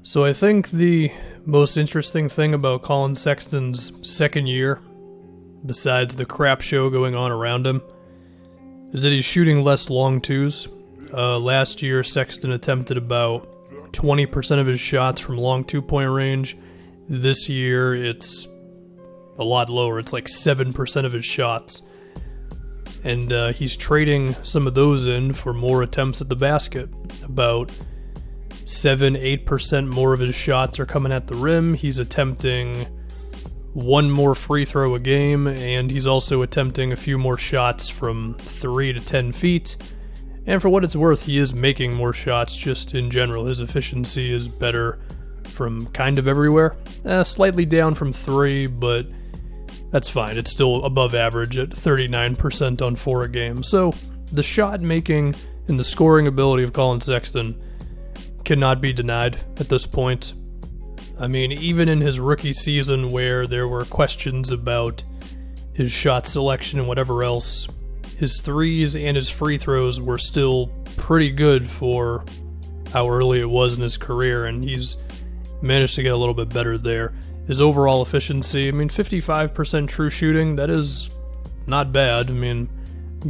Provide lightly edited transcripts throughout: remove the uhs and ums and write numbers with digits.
So I think the most interesting thing about Collin Sexton's second year, besides the crap show going on around him, is that he's shooting less long twos. Last year, Sexton attempted about 20% of his shots from long two-point range. This year, it's a lot lower. It's like 7% of his shots. And he's trading some of those in for more attempts at the basket. About 7-8% more of his shots are coming at the rim. He's attempting one more free throw a game, and he's also attempting a few more shots from 3 to 10 feet. And for what it's worth, he is making more shots just in general. His efficiency is better from kind of everywhere. Slightly down from 3, but that's fine. It's still above average at 39% on 4 a game. So the shot making and the scoring ability of Collin Sexton cannot be denied at this point. I mean, even in his rookie season where there were questions about his shot selection and whatever else, his threes and his free throws were still pretty good for how early it was in his career, and he's managed to get a little bit better there. His overall efficiency, 55% true shooting, that is not bad.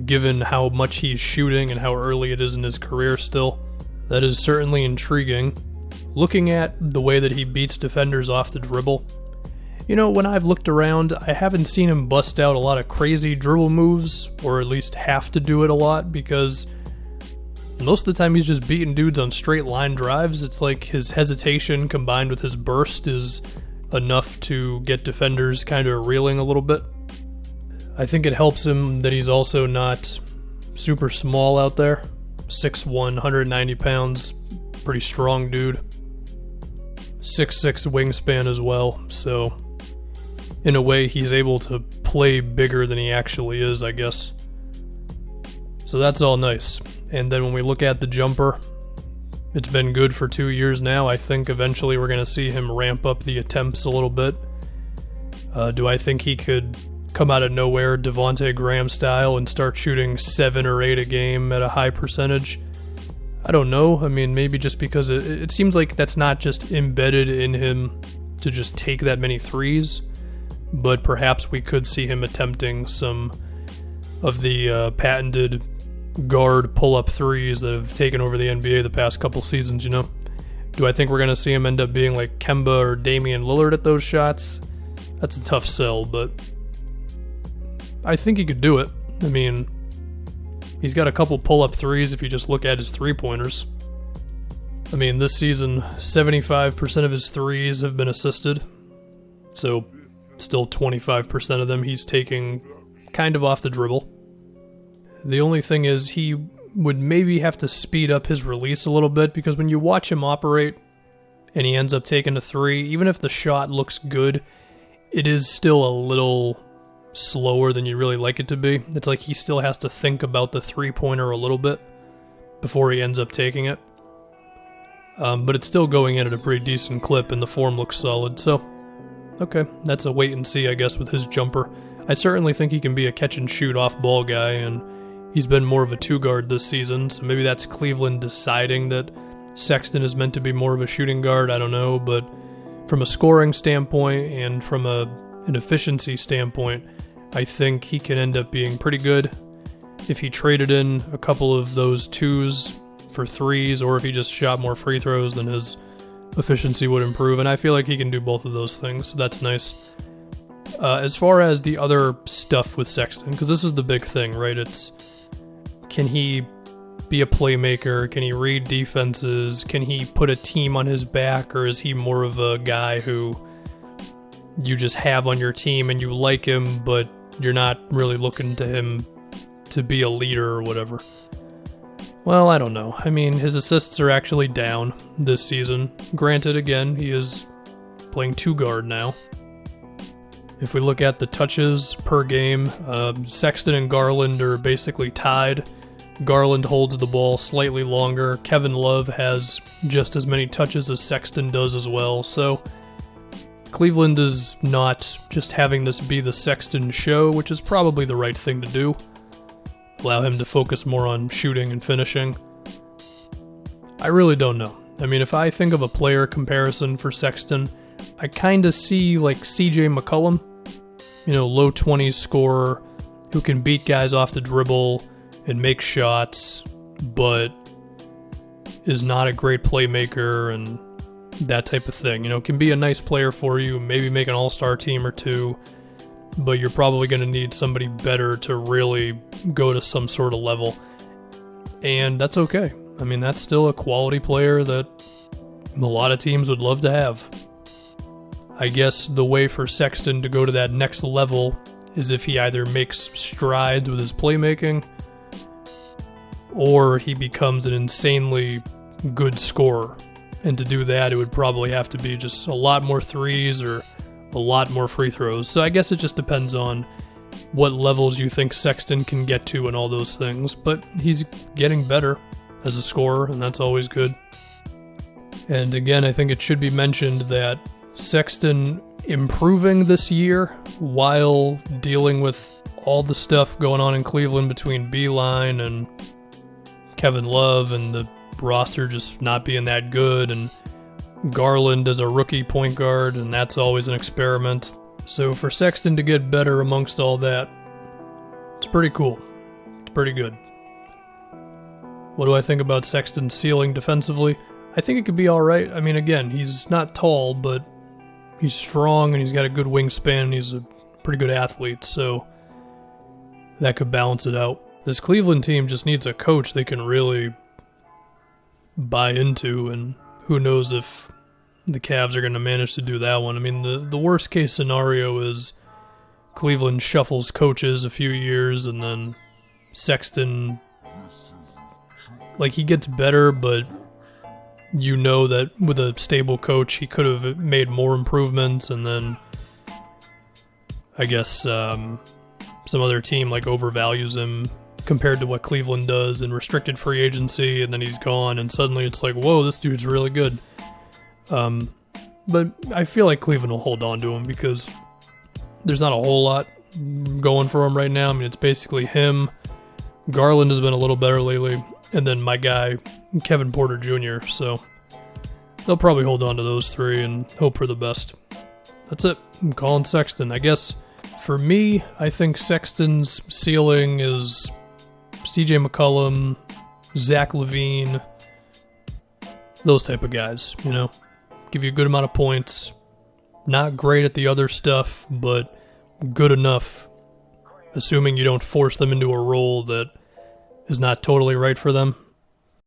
Given how much he's shooting and how early it is in his career still, that is certainly intriguing. Looking at the way that he beats defenders off the dribble, when I've looked around, I haven't seen him bust out a lot of crazy dribble moves, or at least have to do it a lot, because most of the time he's just beating dudes on straight line drives. It's like his hesitation combined with his burst is enough to get defenders kind of reeling a little bit. I think it helps him that he's also not super small out there. 6'1", 190 pounds, pretty strong dude. 6'6" wingspan as well, so in a way he's able to play bigger than he actually is, I guess. So that's all nice. And then when we look at the jumper, it's been good for 2 years now. I think eventually we're going to see him ramp up the attempts a little bit. Do I think he could come out of nowhere Devontae Graham style and start shooting 7 or 8 a game at a high percentage? I don't know. Maybe just because it seems like that's not just embedded in him to just take that many threes, but perhaps we could see him attempting some of the patented guard pull-up threes that have taken over the NBA the past couple seasons, Do I think we're going to see him end up being like Kemba or Damian Lillard at those shots? That's a tough sell, but I think he could do it. He's got a couple pull-up threes if you just look at his three-pointers. This season, 75% of his threes have been assisted. So, still 25% of them he's taking kind of off the dribble. The only thing is he would maybe have to speed up his release a little bit, because when you watch him operate and he ends up taking a 3, even if the shot looks good, it is still a little slower than you really like it to be. It's like he still has to think about the three-pointer a little bit before he ends up taking it. But it's still going in at a pretty decent clip, and the form looks solid, so okay, that's a wait and see, I guess, with his jumper. I certainly think he can be a catch-and-shoot off-ball guy, and he's been more of a two-guard this season, so maybe that's Cleveland deciding that Sexton is meant to be more of a shooting guard, I don't know, but from a scoring standpoint and from an efficiency standpoint, I think he can end up being pretty good. If he traded in a couple of those 2s for 3s, or if he just shot more free throws, then his efficiency would improve, and I feel like he can do both of those things, so that's nice. As far as the other stuff with Sexton, because this is the big thing, right? It's, can he be a playmaker? Can he read defenses? Can he put a team on his back, or is he more of a guy who you just have on your team and you like him, but you're not really looking to him to be a leader or whatever? Well, I don't know. His assists are actually down this season. Granted, again, he is playing 2-guard now. If we look at the touches per game, Sexton and Garland are basically tied. Garland holds the ball slightly longer. Kevin Love has just as many touches as Sexton does as well, so Cleveland is not just having this be the Sexton show, which is probably the right thing to do. Allow him to focus more on shooting and finishing. I really don't know. I mean, if I think of a player comparison for Sexton, I kind of see like CJ McCollum, low 20s scorer who can beat guys off the dribble and make shots, but is not a great playmaker and that type of thing. Can be a nice player for you, maybe make an all-star team or two, but you're probably going to need somebody better to really go to some sort of level. And that's okay. I mean, that's still a quality player that a lot of teams would love to have. I guess the way for Sexton to go to that next level is if he either makes strides with his playmaking or he becomes an insanely good scorer. And to do that, it would probably have to be just a lot more threes or a lot more free throws. So I guess it just depends on what levels you think Sexton can get to and all those things. But he's getting better as a scorer, and that's always good. And again, I think it should be mentioned that Sexton improving this year while dealing with all the stuff going on in Cleveland between Beeline and Kevin Love and the roster just not being that good, and Garland as a rookie point guard, and that's always an experiment. So for Sexton to get better amongst all that, it's pretty cool. It's pretty good. What do I think about Sexton's ceiling defensively? I think it could be alright. I mean, again, he's not tall, but he's strong and he's got a good wingspan and he's a pretty good athlete, so that could balance it out. This Cleveland team just needs a coach they can really buy into, and who knows if the Cavs are going to manage to do that one. I mean, the worst case scenario is Cleveland shuffles coaches a few years and then Sexton, he gets better, but that with a stable coach he could have made more improvements, and then I guess some other team overvalues him compared to what Cleveland does in restricted free agency, and then he's gone, and suddenly it's like, whoa, this dude's really good. But I feel like Cleveland will hold on to him because there's not a whole lot going for him right now. I mean, it's basically him. Garland has been a little better lately, and then my guy, Kevin Porter Jr., so they'll probably hold on to those three and hope for the best. That's it. I'm Collin Sexton. I guess for me, I think Sexton's ceiling is CJ McCollum, Zach LaVine, those type of guys, Give you a good amount of points. Not great at the other stuff, but good enough, assuming you don't force them into a role that is not totally right for them.